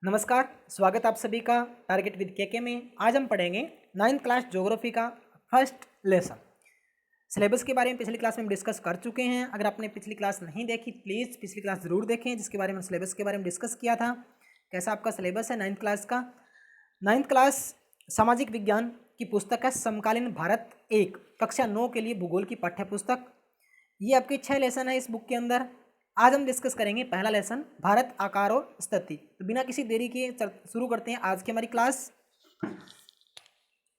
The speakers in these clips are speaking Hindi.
नमस्कार, स्वागत आप सभी का टारगेट विद के में। आज हम पढ़ेंगे 9th क्लास ज्योग्राफी का फर्स्ट लेसन। सिलेबस के बारे में पिछली क्लास में हम डिस्कस कर चुके हैं। अगर आपने पिछली क्लास नहीं देखी प्लीज़ पिछली क्लास ज़रूर देखें, जिसके बारे में सिलेबस के बारे में डिस्कस किया था। कैसा आपका सिलेबस है 9th क्लास का। 9th क्लास सामाजिक विज्ञान की पुस्तक है समकालीन भारत 1, कक्षा 9 के लिए भूगोल की पाठ्य पुस्तक। ये आपके 6 लेसन है इस बुक के अंदर। आज हम डिस्कस करेंगे पहला लेसन, भारत आकार और स्थिति। तो बिना किसी देरी के शुरू करते हैं आज की हमारी क्लास,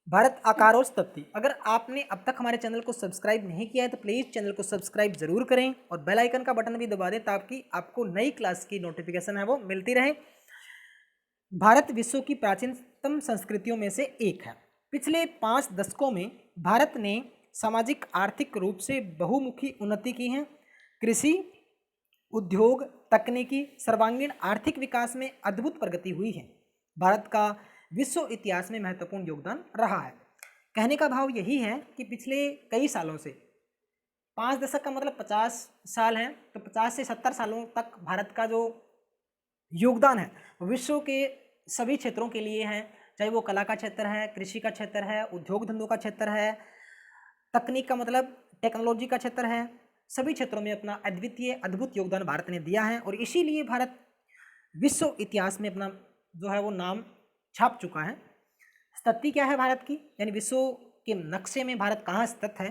भारत आकार और स्थिति। अगर आपने अब तक हमारे चैनल को सब्सक्राइब नहीं किया है तो प्लीज़ चैनल को सब्सक्राइब जरूर करें और बेल आइकन का बटन भी दबा दें ताकि आपको नई क्लास की नोटिफिकेशन है वो मिलती रहे। भारत विश्व की प्राचीनतम संस्कृतियों में से एक है। पिछले 5 दशकों में भारत ने सामाजिक आर्थिक रूप से बहुमुखी उन्नति की है। कृषि, उद्योग, तकनीकी, सर्वांगीण आर्थिक विकास में अद्भुत प्रगति हुई है। भारत का विश्व इतिहास में महत्वपूर्ण योगदान रहा है। कहने का भाव यही है कि पिछले कई सालों से, 5 दशक का मतलब 50 साल हैं, तो 50 से 70 सालों तक भारत का जो योगदान है विश्व के सभी क्षेत्रों के लिए है। चाहे वो कला का क्षेत्र है, कृषि का क्षेत्र है, उद्योग धंधों का क्षेत्र है, तकनीक का मतलब टेक्नोलॉजी का क्षेत्र है, सभी क्षेत्रों में अपना अद्वितीय अद्भुत योगदान भारत ने दिया है और इसीलिए भारत विश्व इतिहास में अपना जो है वो नाम छाप चुका है। स्थिति क्या है भारत की, यानी विश्व के नक्शे में भारत कहाँ स्थित है।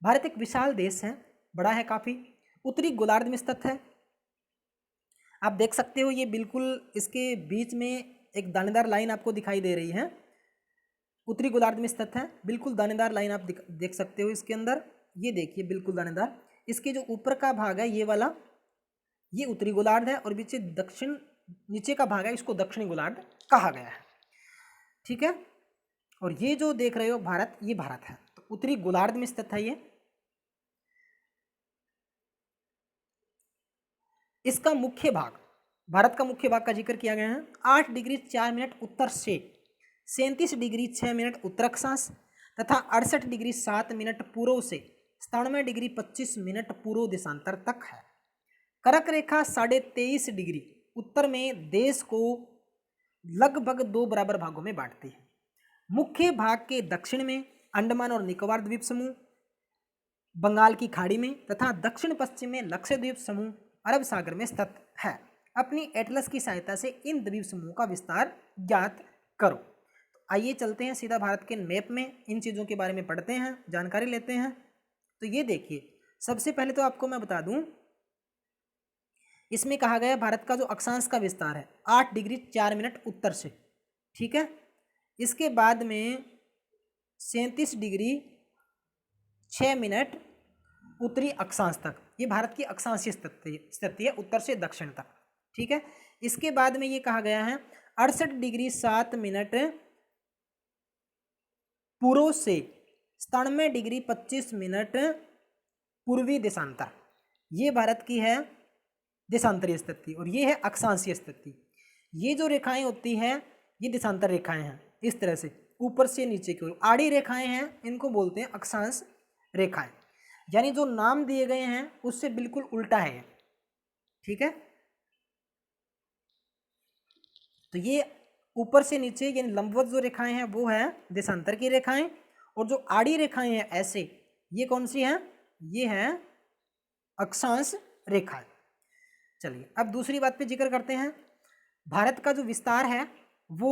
भारत एक विशाल देश है, बड़ा है काफ़ी, उत्तरी गोलार्ध में स्थित है। आप देख सकते हो ये बिल्कुल इसके बीच में एक दानेदार लाइन आपको दिखाई दे रही है, उत्तरी गोलार्ध में स्थित है। बिल्कुल दानेदार लाइन आप देख सकते हो इसके अंदर, ये देखिए बिल्कुल दानेदार। इसके जो ऊपर का भाग है ये वाला, ये उत्तरी गोलार्ध है और पीछे दक्षिण नीचे का भाग है, इसको दक्षिणी गोलार्ध कहा गया है। ठीक है, और ये जो देख रहे हो भारत, ये भारत है, तो उत्तरी गोलार्ध में स्थित है ये। इसका मुख्य भाग, भारत का मुख्य भाग का जिक्र किया गया है 8 डिग्री 4 मिनट उत्तर से 37 डिग्री 6 मिनट उत्तर अक्षांश तथा 68 डिग्री 7 मिनट पूर्व से 97 डिग्री 25 मिनट पूर्व देशांतर तक है। कर्क रेखा 23.5 डिग्री उत्तर में देश को लगभग 2 बराबर भागों में बांटती है। मुख्य भाग के दक्षिण में अंडमान और निकोबार द्वीप समूह बंगाल की खाड़ी में तथा दक्षिण पश्चिम में लक्षद्वीप समूह अरब सागर में स्थित है। अपनी एटलस की सहायता से इन द्वीप समूह का विस्तार ज्ञात करो। तो आइए चलते हैं सीधा भारत के मैप में, इन चीज़ों के बारे में पढ़ते हैं, जानकारी लेते हैं। तो ये देखिए, सबसे पहले तो आपको मैं बता दूं, इसमें कहा गया भारत का जो अक्षांश का विस्तार है 8 डिग्री 4 मिनट उत्तर से, ठीक है। इसके बाद में 37 डिग्री 6 मिनट उत्तरी अक्षांश तक, ये भारत की अक्षांशीय स्थिति है उत्तर से दक्षिण तक, ठीक है। इसके बाद में ये कहा गया है 68 डिग्री 7 मिनट पूर्व से 97 डिग्री 25 मिनट पूर्वी देशांतर, ये भारत की है देशांतरीय स्थिति और ये है अक्षांशीय स्थिति। ये जो रेखाएं होती हैं ये देशांतर रेखाएं हैं, इस तरह से ऊपर से नीचे की ओर आड़ी रेखाएं हैं, इनको बोलते हैं अक्षांश रेखाएं। यानी जो नाम दिए गए हैं उससे बिल्कुल उल्टा है ये, ठीक है। तो ये ऊपर से नीचे यानी लंबवत जो रेखाएं हैं वो है देशांतर की रेखाएं, और जो आड़ी रेखाएं हैं ऐसे, ये कौन सी हैं, ये हैं अक्षांश रेखाएं। चलिए अब दूसरी बात पे जिक्र करते हैं, भारत का जो विस्तार है वो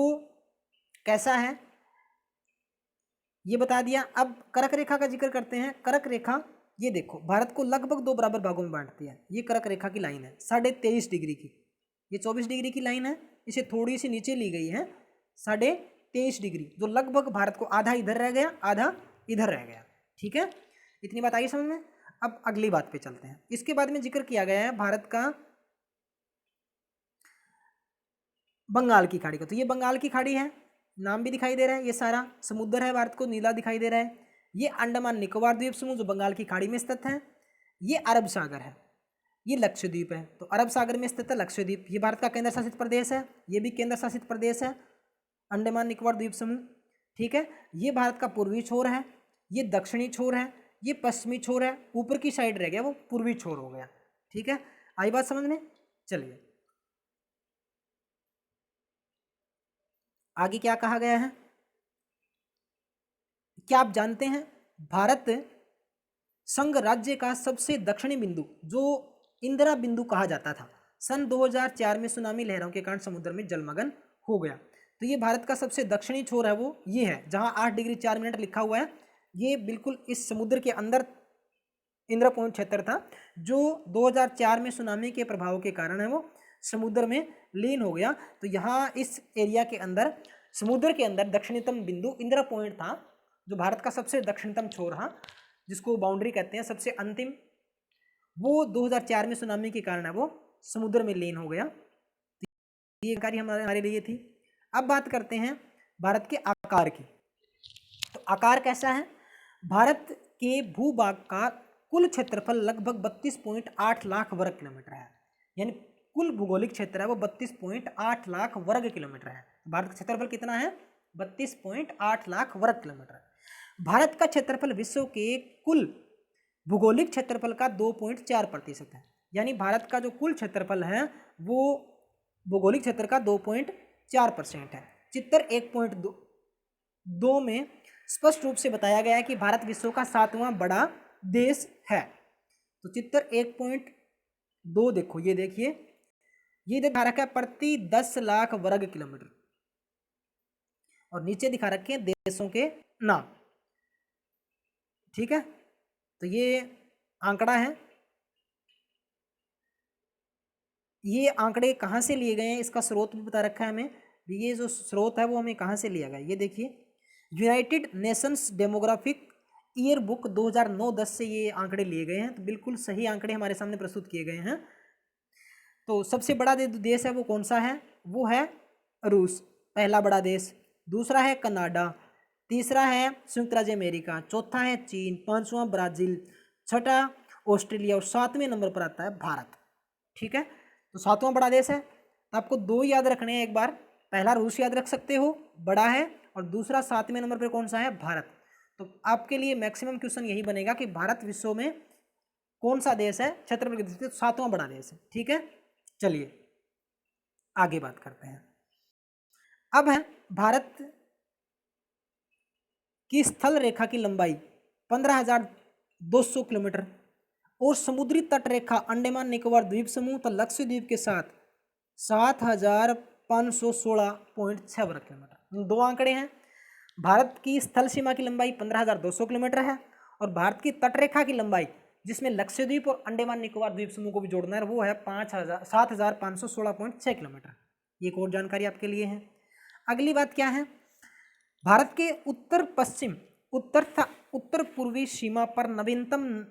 कैसा है ये बता दिया। अब कर्क रेखा का जिक्र करते हैं। कर्क रेखा ये देखो भारत को लगभग 2 बराबर भागों में बांटती है। ये कर्क रेखा की लाइन है 23.5 डिग्री की, ये 24 डिग्री की लाइन है, इसे थोड़ी सी नीचे ली गई है 23.5 डिग्री, जो लगभग भारत को आधा इधर रह गया आधा इधर रह गया, ठीक है। इतनी बात आई समझ में। अब अगली बात पे चलते हैं। इसके बाद में जिक्र किया गया है भारत का बंगाल की खाड़ी का। तो ये बंगाल की खाड़ी है, नाम भी दिखाई दे रहा है, ये सारा समुद्र है भारत को नीला दिखाई दे रहा है। ये अंडमान निकोबार द्वीप समूह जो बंगाल की खाड़ी में स्थित है। ये अरब सागर है, ये लक्षद्वीप है, तो अरब सागर में स्थित है लक्षद्वीप। ये भारत का केंद्र शासित प्रदेश है, ये भी केंद्र शासित प्रदेश है अंडमान निकोबार द्वीप समूह, ठीक है। ये भारत का पूर्वी छोर है, ये दक्षिणी छोर है, ये पश्चिमी छोर है, ऊपर की साइड रह गया वो पूर्वी छोर हो गया, ठीक है। आई बात समझ में। चलिए आगे क्या कहा गया है, क्या आप जानते हैं भारत संघ राज्य का सबसे दक्षिणी बिंदु जो इंदिरा बिंदु कहा जाता था, सन 2004 में सुनामी लहरों के कारण समुद्र में जलमग्न हो गया। तो ये भारत का सबसे दक्षिणी छोर है वो ये है, जहां 8 डिग्री 4 मिनट लिखा हुआ है। ये बिल्कुल इस समुद्र के अंदर इंदिरा पॉइंट क्षेत्र था, जो 2004 में सुनामी के प्रभाव के कारण है वो समुद्र में लीन हो गया। तो यहाँ इस एरिया के अंदर समुद्र के अंदर दक्षिणतम बिंदु इंदिरा पॉइंट था, जो भारत का सबसे दक्षिणतम छोर था, जिसको बाउंड्री कहते हैं सबसे अंतिम, वो 2004 में सुनामी के कारण है वो समुद्र में लीन हो गया। ये जानकारी हमारे लिए थी। अब बात करते हैं भारत के आकार की। तो आकार कैसा है, भारत के भूभाग का कुल क्षेत्रफल लगभग 32.8 लाख वर्ग किलोमीटर है, यानी कुल भूगोलिक क्षेत्र है वो 32.8 लाख वर्ग किलोमीटर है। भारत का क्षेत्रफल कितना है, 32.8 लाख वर्ग किलोमीटर है। भारत का क्षेत्रफल विश्व के कुल भूगोलिक क्षेत्रफल का 2.4% है, यानी भारत का जो कुल क्षेत्रफल है वो भूगोलिक क्षेत्र का 2.4% है। चित्र 1.2 में स्पष्ट रूप से बताया गया है कि भारत विश्व का 7वां बड़ा देश है। तो चित्र 1.2 देखो, ये देखिए, ये दिखा रखा है प्रति 10 लाख वर्ग किलोमीटर, और नीचे दिखा रखे हैं देशों के नाम। ठीक है, तो ये आंकड़ा है, ये आंकड़े कहाँ से लिए गए हैं इसका स्रोत भी बता रखा है हमें। ये जो स्रोत है वो हमें कहाँ से लिया गया, ये देखिए, United Nations demographic year book 2009-10 से ये आंकड़े लिए गए हैं। तो बिल्कुल सही आंकड़े हमारे सामने प्रस्तुत किए गए हैं। तो सबसे बड़ा देश है वो कौन सा है, वो है रूस, पहला बड़ा देश। दूसरा है कनाडा, तीसरा है संयुक्त राज्य अमेरिका, चौथा है चीन, पांचवां ब्राजील, छठा ऑस्ट्रेलिया और 7वें नंबर पर आता है भारत। ठीक है, तो 7वां बड़ा देश है। तो आपको 2 याद रखने हैं, एक बार पहला रूस याद रख सकते हो, बड़ा है, और दूसरा 7वें नंबर पर कौन सा है, भारत। तो आपके लिए मैक्सिमम क्वेश्चन यही बनेगा कि भारत विश्व में कौन सा देश है क्षेत्रफल की दृष्टि से 7वां बड़ा देश है। ठीक है, चलिए आगे बात करते हैं। अब है भारत की स्थल रेखा की लंबाई 15,200 किलोमीटर और समुद्री तट रेखा अंडमान निकोबार द्वीप समूह तो लक्षद्वीप के साथ 7,516.6 वर्ग किलोमीटर। 2 आंकड़े हैं। भारत की स्थल सीमा की लंबाई 15,200 किलोमीटर है, और भारत की तटरेखा की लंबाई जिसमें लक्षद्वीप और अंडमान निकोबार द्वीप समूह को भी जोड़ना है वो है 7,516.6 किलोमीटर। ये एक और जानकारी आपके लिए है। अगली बात क्या है, भारत के उत्तर पश्चिम उत्तर पूर्वी सीमा पर नवीनतम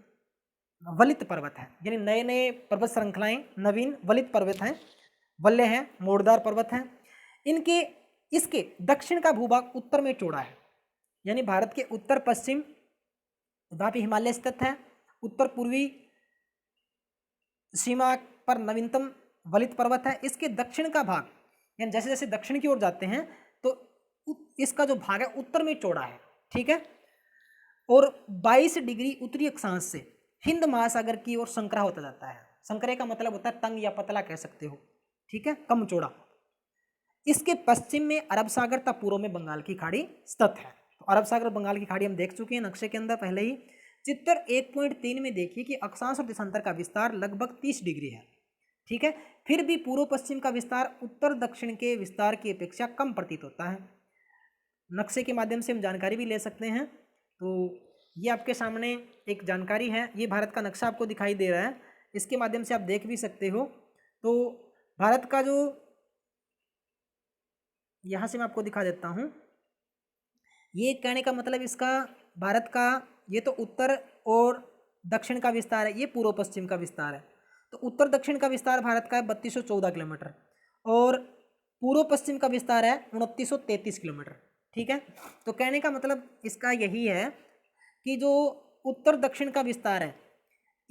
वलित पर्वत है, यानी नए नए पर्वत श्रृंखलाएं नवीन वलित पर्वत हैं, वल्य हैं, मोड़दार पर्वत हैं। इसके दक्षिण का भूभाग उत्तर में चौड़ा है, यानी भारत के उत्तर पश्चिम वहाँ पे हिमालय स्थित है। उत्तर पूर्वी सीमा पर नवीनतम वलित पर्वत है। इसके दक्षिण का भाग, यानी जैसे जैसे दक्षिण की ओर जाते हैं तो इसका जो भाग है उत्तर में चौड़ा है। ठीक है, और 22 डिग्री उत्तरी अक्षांश से हिंद महासागर की ओर संकरा होता जाता है। संकरे का मतलब होता है तंग या पतला कह सकते हो। ठीक है, कम चौड़ा। इसके पश्चिम में अरब सागर तथा पूर्व में बंगाल की खाड़ी स्थित है। तो अरब सागर बंगाल की खाड़ी हम देख चुके हैं नक्शे के अंदर पहले ही। चित्र 1.3 में देखिए कि अक्षांश और देशांतर का विस्तार लगभग 30 डिग्री है। ठीक है, फिर भी पूर्व पश्चिम का विस्तार उत्तर दक्षिण के विस्तार की अपेक्षा कम प्रतीत होता है। नक्शे के माध्यम से हम जानकारी भी ले सकते हैं। तो ये आपके सामने एक जानकारी है, ये भारत का नक्शा आपको दिखाई दे रहा है, इसके माध्यम से आप देख भी सकते हो। तो भारत का जो, यहाँ से मैं आपको दिखा देता हूँ, ये कहने का मतलब इसका भारत का ये तो उत्तर और दक्षिण का विस्तार है, ये पूर्व पश्चिम का विस्तार है। तो उत्तर दक्षिण का विस्तार भारत का है 3214 किलोमीटर और पूर्व पश्चिम का विस्तार है 2933 किलोमीटर। ठीक है, तो कहने का मतलब इसका यही है कि जो उत्तर दक्षिण का विस्तार है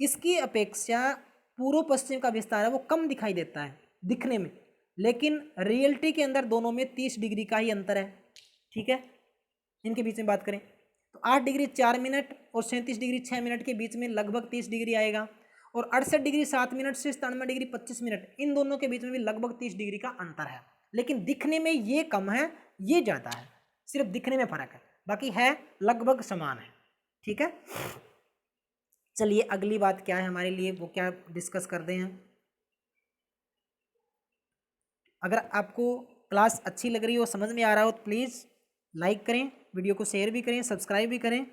इसकी अपेक्षा पूर्व पश्चिम का विस्तार है वो कम दिखाई देता है दिखने में, लेकिन रियलिटी के अंदर दोनों में 30 डिग्री का ही अंतर है। ठीक है, इनके बीच में बात करें तो 8 डिग्री 4 मिनट और 37 डिग्री 6 मिनट के बीच में लगभग 30 डिग्री आएगा, और 68 डिग्री 7 मिनट से 97 डिग्री 25 मिनट इन दोनों के बीच में भी लगभग 30 डिग्री का अंतर है। लेकिन दिखने में ये कम है, ये ज़्यादा है, सिर्फ दिखने में फ़र्क है, बाकी है लगभग समान है। ठीक है, चलिए अगली बात क्या है हमारे लिए, वो क्या डिस्कस करते हैं। अगर आपको क्लास अच्छी लग रही हो, समझ में आ रहा हो, तो प्लीज़ लाइक करें, वीडियो को शेयर भी करें, सब्सक्राइब भी करें।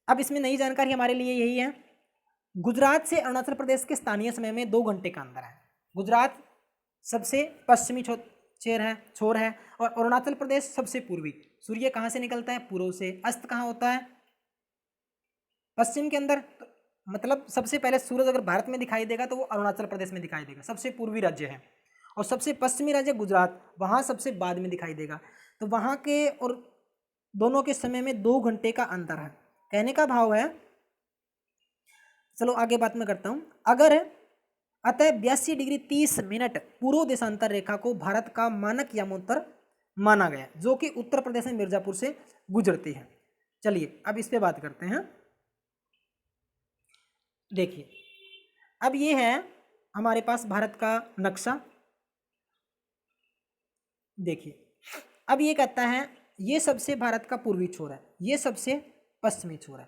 अब इसमें नई जानकारी हमारे लिए यही है, गुजरात से अरुणाचल प्रदेश के स्थानीय समय में 2 घंटे का अंतर है। गुजरात सबसे पश्चिमी छोर है और अरुणाचल प्रदेश सबसे पूर्वी। सूर्य कहाँ से निकलता है? पूर्व से। अस्त कहाँ होता है? पश्चिम के अंदर। तो मतलब सबसे पहले सूरज अगर भारत में दिखाई देगा तो वो अरुणाचल प्रदेश में दिखाई देगा, सबसे पूर्वी राज्य है। और सबसे पश्चिमी राज्य गुजरात, वहाँ सबसे बाद में दिखाई देगा। तो वहाँ के और दोनों के समय में 2 घंटे का अंतर है। कहने का भाव है, चलो आगे बात मैं करता हूँ। अगर अतः 82 डिग्री 30 मिनट पूर्व देशांतर रेखा को भारत का मानक यामोत्तर माना गया, जो कि उत्तर प्रदेश में मिर्जापुर से गुजरती है। चलिए अब इस पे बात करते हैं। देखिए, अब ये है हमारे पास भारत का नक्शा। देखिए, अब ये कहता है ये सबसे भारत का पूर्वी छोर है, ये सबसे पश्चिमी छोर है।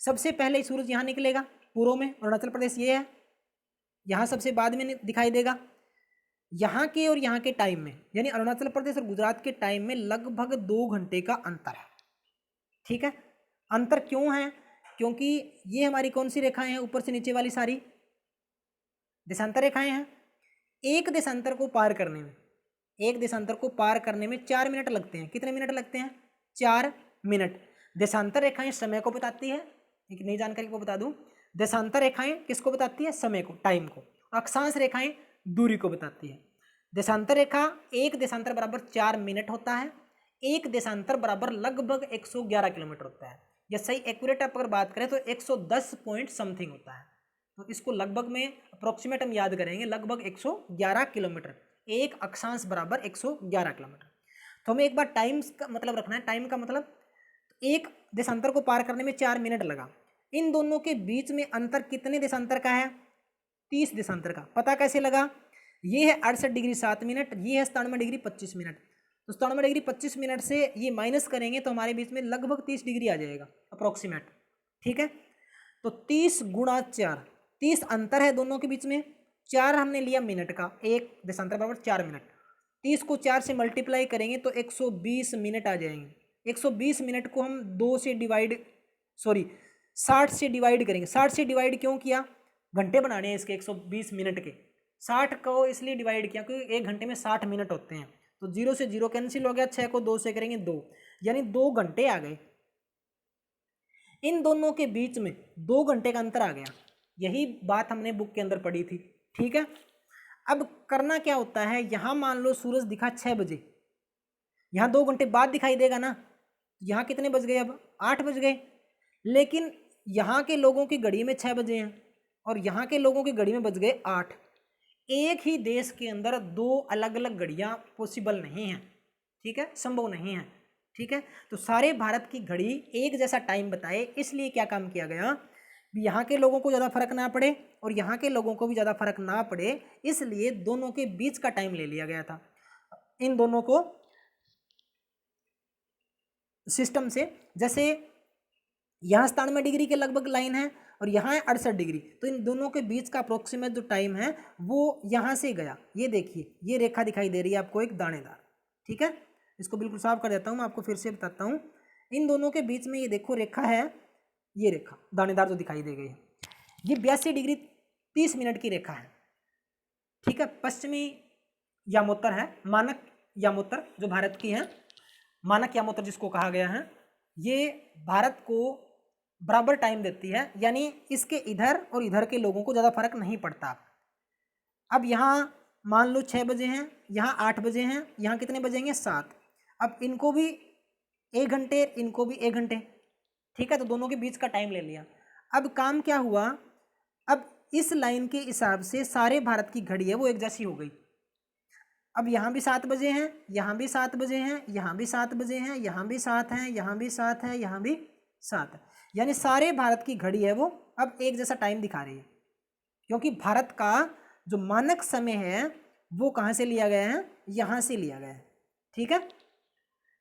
सबसे पहले सूरज यहाँ निकलेगा पूर्व में, अरुणाचल प्रदेश ये है, यहाँ सबसे बाद में दिखाई देगा। यहाँ के और यहाँ के टाइम में, यानी अरुणाचल प्रदेश और गुजरात के टाइम में लगभग 2 घंटे का अंतर है। ठीक है, अंतर क्यों है? क्योंकि ये हमारी कौन सी रेखाएं हैं? ऊपर से नीचे वाली सारी देशांतर रेखाएं हैं। एक देशांतर को पार करने में, एक देशांतर को पार करने में 4 मिनट लगते हैं। कितने मिनट लगते हैं? 4 मिनट। देशांतर रेखाएं समय को बताती है। एक नई जानकारी को बता दूं, देशांतर रेखाएं किसको बताती है? समय को, टाइम को। अक्षांश रेखाएं दूरी को बताती है। देशांतर रेखा, एक देशांतर बराबर 4 मिनट होता है। एक देशांतर बराबर लगभग 111 किलोमीटर होता है, या सही एक्यूरेट आप अगर बात करें तो 110 पॉइंट समथिंग होता है। तो इसको लगभग में अप्रोक्सीमेट हम याद करेंगे, लगभग 111 किलोमीटर। एक अक्षांश बराबर 111 किलोमीटर। तो हमें एक बार टाइम का मतलब रखना है। टाइम का मतलब एक देशांतर को पार करने में 4 मिनट लगा। इन दोनों के बीच में अंतर कितने देशांतर का है? 30 देशांतर का। पता कैसे लगा? ये है 68 डिग्री 7 मिनट, ये है 97 डिग्री 25 मिनट। तो 97 डिग्री 25 मिनट से ये माइनस करेंगे तो हमारे बीच में लगभग 30 डिग्री आ जाएगा अप्रोक्सीमेट। ठीक है, तो 30 गुणा 4, 30 अंतर है दोनों के बीच में। 4 हमने लिया मिनट का, एक देशांतर बराबर 4 मिनट। 30 को 4 से मल्टीप्लाई करेंगे तो 120 मिनट आ जाएंगे। 120 मिनट को हम 2 से डिवाइड, सॉरी 60 से डिवाइड करेंगे। 60 से डिवाइड क्यों किया? घंटे बनाने हैं इसके 120 मिनट के। 60 को इसलिए डिवाइड किया क्योंकि एक घंटे में 60 मिनट होते हैं। तो 0 से 0 कैंसिल हो गया, 6 को 2 से करेंगे 2, यानी 2 घंटे आ गए। इन दोनों के बीच में 2 घंटे का अंतर आ गया। यही बात हमने बुक के अंदर पढ़ी थी। ठीक है, अब करना क्या होता है, यहाँ मान लो सूरज दिखा 6 बजे, यहाँ 2 घंटे बाद दिखाई देगा ना। यहाँ कितने बज गए? अब 8 बज गए। लेकिन यहाँ के लोगों की घड़ी में 6 बजे हैं और यहाँ के लोगों की घड़ी में बज गए 8। एक ही देश के अंदर 2 अलग अलग घड़ियाँ पॉसिबल नहीं हैं। ठीक है, संभव नहीं है। ठीक है, तो सारे भारत की घड़ी एक जैसा टाइम बताए, इसलिए क्या काम किया गया, यहाँ के लोगों को ज़्यादा फर्क ना पड़े और यहाँ के लोगों को भी ज़्यादा फर्क ना पड़े, इसलिए दोनों के बीच का टाइम ले लिया गया था। इन दोनों को सिस्टम से, जैसे यहाँ 97 डिग्री के लगभग लाइन है और यहाँ है 68 डिग्री, तो इन दोनों के बीच का अप्रोक्सीमेट जो टाइम है वो यहाँ से गया। ये देखिए, ये रेखा दिखाई दे रही है आपको, एक दानेदार। ठीक है, इसको बिल्कुल साफ कर देता हूँ, मैं आपको फिर से बताता हूँ। इन दोनों के बीच में ये देखो रेखा है, ये रेखा दानेदार जो दिखाई दे गई है, ये 82 डिग्री 30 मिनट की रेखा है। ठीक है, पश्चिमी यामोत्तर है, मानक यामोत्तर जो भारत की है, मानक यामोत्तर जिसको कहा गया है, ये भारत को बराबर टाइम देती है, यानी इसके इधर और इधर के लोगों को ज़्यादा फर्क नहीं पड़ता। अब यहाँ मान लो 6 बजे हैं, यहाँ 8 बजे हैं, यहाँ कितने बजेंगे? 7। अब इनको भी 1 घंटे, इनको भी 1 घंटे। ठीक है, तो दोनों के बीच का टाइम ले लिया। अब काम क्या हुआ, अब इस लाइन के हिसाब से सारे भारत की घड़ी है वो एक जैसी हो गई। अब यहाँ भी 7 बजे हैं, यहाँ भी 7 बजे हैं, यहाँ भी 7 बजे हैं, यहाँ भी 7 हैं, यहाँ भी 7 है, यहाँ भी 7 है, यानी सारे भारत की घड़ी है वो अब एक जैसा टाइम दिखा रही है। क्योंकि भारत का जो मानक समय है वो कहाँ से लिया गया है, यहाँ से लिया गया है। ठीक है,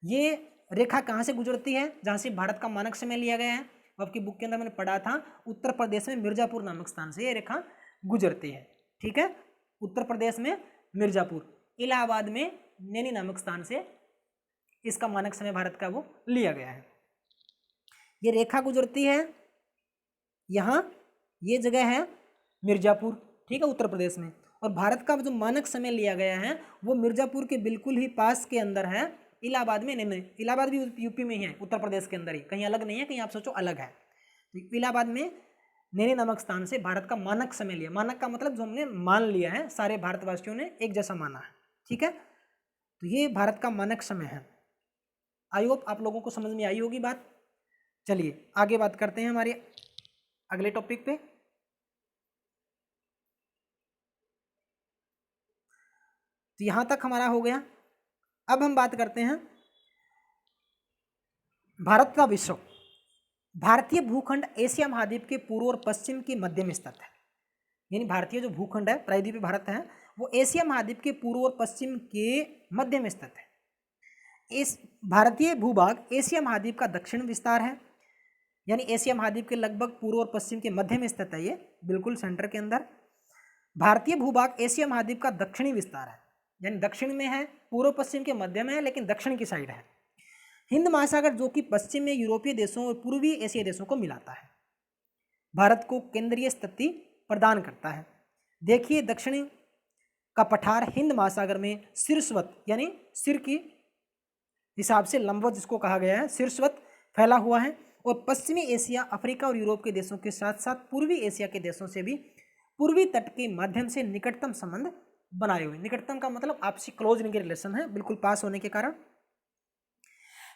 ये रेखा कहाँ से गुजरती है, जहाँ से भारत का मानक समय लिया गया है। आपकी बुक के अंदर मैंने पढ़ा था, उत्तर प्रदेश में मिर्जापुर नामक स्थान से ये रेखा गुजरती है। ठीक है, उत्तर प्रदेश में मिर्जापुर, इलाहाबाद में नैनी नामक स्थान से इसका मानक समय भारत का वो लिया गया है। ये रेखा गुजरती है यहाँ, ये जगह है मिर्जापुर, ठीक है, उत्तर प्रदेश में। और भारत का जो मानक समय लिया गया है वो मिर्जापुर के बिल्कुल ही पास के अंदर है, इलाहाबाद में। नहीं, इलाहाबाद भी यूपी में ही है, उत्तर प्रदेश के अंदर ही, कहीं अलग नहीं है, कहीं आप सोचो अलग है। तो इलाहाबाद में नैनी नामक स्थान से भारत का मानक समय लिया। मानक का मतलब जो हमने मान लिया है, सारे भारतवासियों ने एक जैसा माना है। ठीक है, तो ये भारत का मानक समय है। आई होप आप लोगों को समझ में आई होगी बात। चलिए आगे बात करते हैं हमारे अगले टॉपिक पे। तो यहां तक हमारा हो गया। अब हम बात करते हैं भारत का विश्व। भारतीय भूखंड एशिया महाद्वीप के पूर्व और पश्चिम के मध्य में स्थित है। यानी भारतीय जो भूखंड है, प्रायद्वीपीय भारत है, वो एशिया महाद्वीप के पूर्व और पश्चिम के मध्य में स्थित है। इस भारतीय भूभाग एशिया महाद्वीप का दक्षिण विस्तार है, यानी एशिया महाद्वीप के लगभग पूर्व और पश्चिम के मध्य में स्थित है, ये बिल्कुल सेंटर के अंदर। भारतीय भूभाग एशिया महाद्वीप का दक्षिणी विस्तार है, यानी दक्षिण में है, पूर्व पश्चिम के मध्य में है, लेकिन दक्षिण की साइड है। हिंद महासागर जो कि पश्चिम में यूरोपीय देशों और पूर्वी एशियाई देशों को मिलाता है, भारत को केंद्रीय स्थिति प्रदान करता है। देखिए दक्षिणी का पठार हिंद महासागर में शीर्षवत, यानी सिर की हिसाब से लंबवत जिसको कहा गया है, शीर्षवत फैला हुआ है। और पश्चिमी एशिया, अफ्रीका और यूरोप के देशों के साथ साथ पूर्वी एशिया के देशों से भी पूर्वी तट के माध्यम से निकटतम संबंध बनाए हुए। निकटतम का मतलब आपसी क्लोज रिलेशन है, बिल्कुल पास होने के कारण।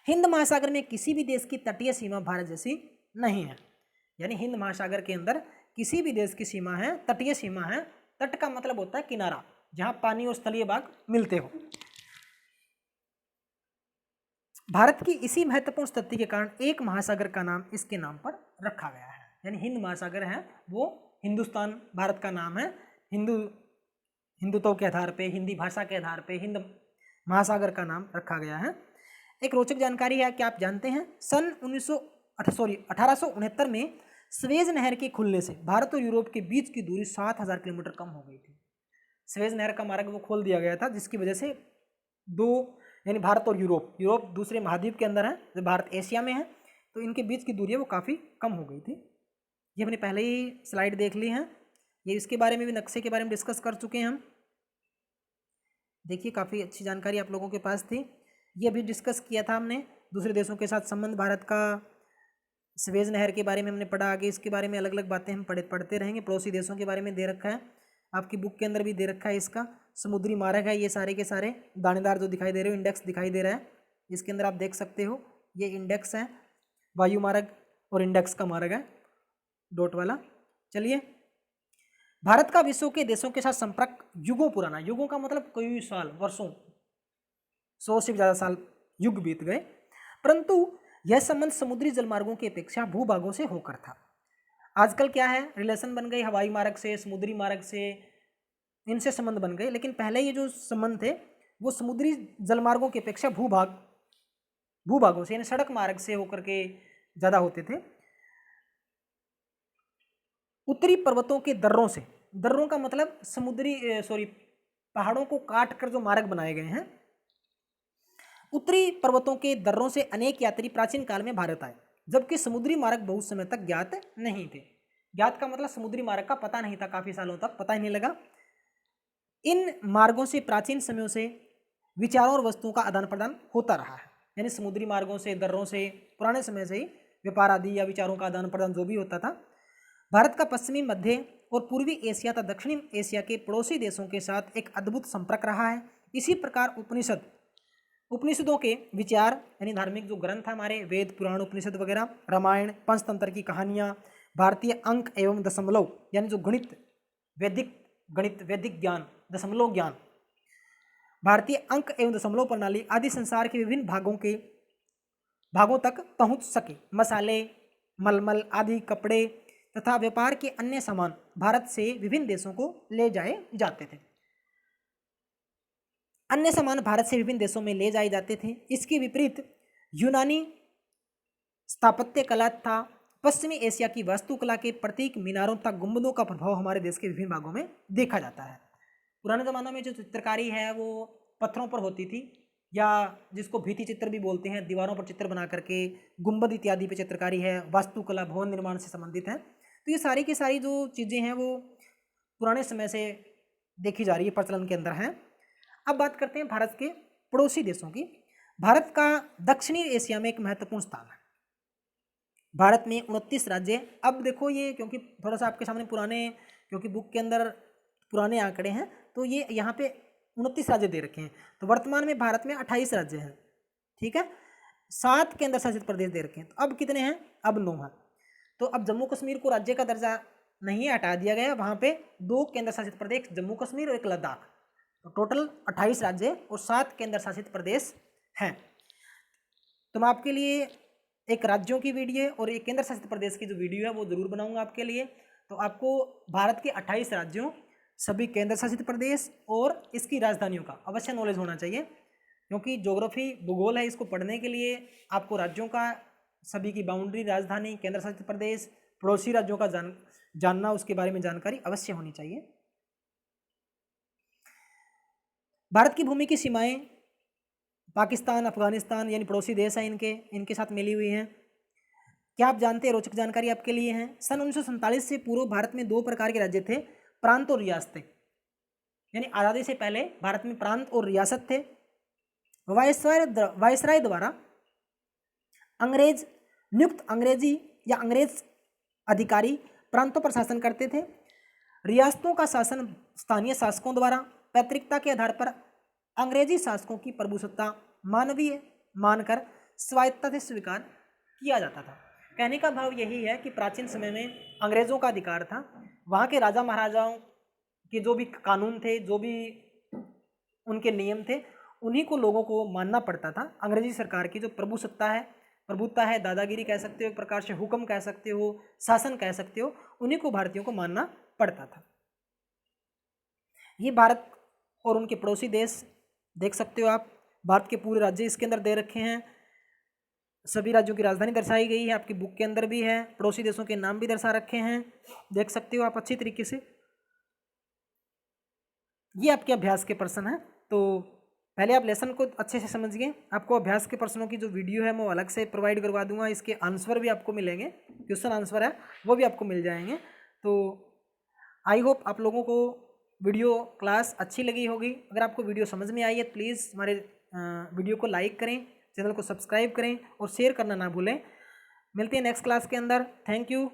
हिंद महासागर में किसी भी देश की तटीय सीमा भारत जैसी नहीं है, यानी हिंद महासागर के अंदर किसी भी देश की सीमा है, तटीय सीमा है। तट का मतलब होता है किनारा, जहां पानी और स्थलीय भाग मिलते हो। भारत की इसी महत्वपूर्ण स्थिति के कारण एक महासागर का नाम इसके नाम पर रखा गया है, यानी हिंद महासागर है वो हिंदुस्तान भारत का नाम है। हिंदुत्व के आधार पे, हिंदी भाषा के आधार पे हिंद महासागर का नाम रखा गया है। एक रोचक जानकारी है, क्या आप जानते हैं सन 1869 में स्वेज नहर के खुलने से भारत और यूरोप के बीच की दूरी 7000 किलोमीटर कम हो गई थी। स्वेज नहर का मार्ग वो खोल दिया गया था, जिसकी वजह से दो, यानी भारत और यूरोप दूसरे महाद्वीप के अंदर है, जो भारत एशिया में है, तो इनके बीच की दूरी है वो काफ़ी कम हो गई थी। ये हमने पहले ही स्लाइड देख ली है, ये इसके बारे में भी, नक्शे के बारे में डिस्कस कर चुके हैं हम। देखिए काफ़ी अच्छी जानकारी आप लोगों के पास थी। ये भी डिस्कस किया था हमने, दूसरे देशों के साथ संबंध भारत का, स्वेज नहर के बारे में हमने पढ़ा। आगे इसके बारे में अलग अलग बातें हम पढ़ते रहेंगे। पड़ोसी देशों के बारे में दे रखा है, आपकी बुक के अंदर भी दे रखा है। इसका समुद्री मार्ग है, ये सारे के सारे दानेदार जो दिखाई दे रहे हो, इंडेक्स दिखाई दे रहा है, इसके अंदर आप देख सकते हो, ये इंडेक्स है, वायु मार्ग और इंडेक्स का मार्ग है डॉट वाला। चलिए, भारत का विश्व के देशों के साथ संपर्क युगों पुराना, युगों का मतलब कई साल, वर्षों, 100 से ज़्यादा साल युग बीत गए, परंतु यह संबंध समुद्री जलमार्गों की अपेक्षा भूभागों से होकर था। आजकल क्या है, रिलेशन बन गई हवाई मार्ग से, समुद्री मार्ग से, इनसे संबंध बन गए, लेकिन पहले ये जो संबंध थे वो समुद्री जलमार्गों की अपेक्षा भूभागों से, यानी सड़क मार्ग से होकर के ज़्यादा होते थे। उत्तरी पर्वतों के दर्रों से, दर्रों का मतलब पहाड़ों को काट कर जो मार्ग बनाए गए हैं, उत्तरी पर्वतों के दर्रों से अनेक यात्री प्राचीन काल में भारत आए, जबकि समुद्री मार्ग बहुत समय तक ज्ञात नहीं थे। ज्ञात का मतलब समुद्री मार्ग का पता नहीं था, काफी सालों तक पता ही नहीं लगा। इन मार्गों से प्राचीन समयों से विचारों और वस्तुओं का आदान प्रदान होता रहा है, यानी समुद्री मार्गों से, दर्रों से पुराने समय से ही व्यापार आदि या विचारों का आदान प्रदान जो भी होता था। भारत का पश्चिमी, मध्य और पूर्वी एशिया तथा दक्षिणी एशिया के पड़ोसी देशों के साथ एक अद्भुत संपर्क रहा है। इसी प्रकार उपनिषदों के विचार, यानी धार्मिक जो ग्रंथ है हमारे, वेद, पुराण, उपनिषद वगैरह, रामायण, पंचतंत्र की कहानियाँ, भारतीय अंक एवं दशमलव, यानी जो वैदिक ज्ञान, दशमलव ज्ञान, भारतीय अंक एवं दशमलव प्रणाली आदि संसार के विभिन्न भागों तक पहुंच सके। मसाले, मलमल आदि कपड़े तथा व्यापार के अन्य सामान भारत से विभिन्न देशों को ले जाए जाते थे। अन्य सामान भारत से विभिन्न देशों में ले जाए जाते थे। इसके विपरीत यूनानी स्थापत्य कला तथा पश्चिमी एशिया की वास्तुकला के प्रतीक मीनारों तथा गुंबदों का प्रभाव हमारे देश के विभिन्न भागों में देखा जाता है। पुराने ज़मानों में जो चित्रकारी है वो पत्थरों पर होती थी, या जिसको भित्ति चित्र भी बोलते हैं, दीवारों पर चित्र बना करके गुंबद इत्यादि पे चित्रकारी है, वास्तुकला भवन निर्माण से संबंधित है। तो ये सारी की सारी जो चीज़ें हैं वो पुराने समय से देखी जा रही है, प्रचलन के अंदर हैं। अब बात करते हैं भारत के पड़ोसी देशों की। भारत का दक्षिणी एशिया में एक महत्वपूर्ण स्थान है। भारत में 29 राज्य। अब देखो ये, क्योंकि थोड़ा सा आपके सामने पुराने, क्योंकि बुक के अंदर पुराने आंकड़े हैं, तो ये यहाँ पे 29 राज्य दे रखे हैं। तो वर्तमान में भारत में 28 राज्य हैं, ठीक है। 7 केंद्र शासित प्रदेश दे रखे हैं। तो अब कितने हैं? अब 9 हैं। तो अब जम्मू कश्मीर को राज्य का दर्जा नहीं हटा दिया गया, वहाँ पे 2 केंद्र शासित प्रदेश, जम्मू कश्मीर और एक लद्दाख। तो टोटल 28 राज्य और 7 केंद्र शासित प्रदेश हैं। तो मैं आपके लिए एक राज्यों की वीडियो और एक केंद्र शासित प्रदेश की जो वीडियो है वो जरूर बनाऊंगा आपके लिए। तो आपको भारत के 28 राज्यों, सभी केंद्र शासित प्रदेश और इसकी राजधानियों का अवश्य नॉलेज होना चाहिए, क्योंकि ज्योग्राफी भूगोल है, इसको पढ़ने के लिए आपको राज्यों का, सभी की बाउंड्री, राजधानी, केंद्र शासित प्रदेश, पड़ोसी राज्यों का जानना, उसके बारे में जानकारी अवश्य होनी चाहिए। भारत की भूमि की सीमाएं पाकिस्तान, अफगानिस्तान यानी पड़ोसी देश हैं, इनके साथ मिली हुई हैं। क्या आप जानते हैं, रोचक जानकारी आपके लिए है, सन 1947 से पूर्व भारत में 2 प्रकार के राज्य थे, प्रांत और रियासतें। यानी आज़ादी से पहले भारत में प्रांत और रियासत थे। वायसराय द्वारा अंग्रेज नियुक्त अंग्रेजी या अंग्रेज अधिकारी प्रांतों पर शासन करते थे। रियासतों का शासन स्थानीय शासकों द्वारा पैतृकता के आधार पर अंग्रेजी शासकों की प्रभुसत्ता मानवीय मानकर स्वायत्तता से स्वीकार किया जाता था। कहने का भाव यही है कि प्राचीन समय में अंग्रेजों का अधिकार था, वहाँ के राजा महाराजाओं के जो भी कानून थे, जो भी उनके नियम थे, उन्हीं को लोगों को मानना पड़ता था। अंग्रेजी सरकार की जो प्रभुत्ता है, दादागिरी कह सकते हो, एक प्रकार से हुक्म कह सकते हो, शासन कह सकते हो, उन्हीं को भारतीयों को मानना पड़ता था। ये भारत और उनके पड़ोसी देश देख सकते हो आप। भारत के पूरे राज्य इसके अंदर दे रखे हैं, सभी राज्यों की राजधानी दर्शाई गई है, आपकी बुक के अंदर भी है, पड़ोसी देशों के नाम भी दर्शा रखे हैं, देख सकते हो आप अच्छी तरीके से। ये आपके अभ्यास के प्रश्न हैं, तो पहले आप लेसन को अच्छे से समझिए। आपको अभ्यास के प्रश्नों की जो वीडियो है मैं अलग से प्रोवाइड करवा दूंगा, इसके आंसर भी आपको मिलेंगे, क्वेश्चन आंसर है वो भी आपको मिल जाएंगे। तो आई होप आप लोगों को वीडियो क्लास अच्छी लगी होगी। अगर आपको वीडियो समझ में आई है प्लीज़ हमारे वीडियो को लाइक करें, चैनल को सब्सक्राइब करें और शेयर करना ना भूलें। मिलते हैं नेक्स्ट क्लास के अंदर। Thank you.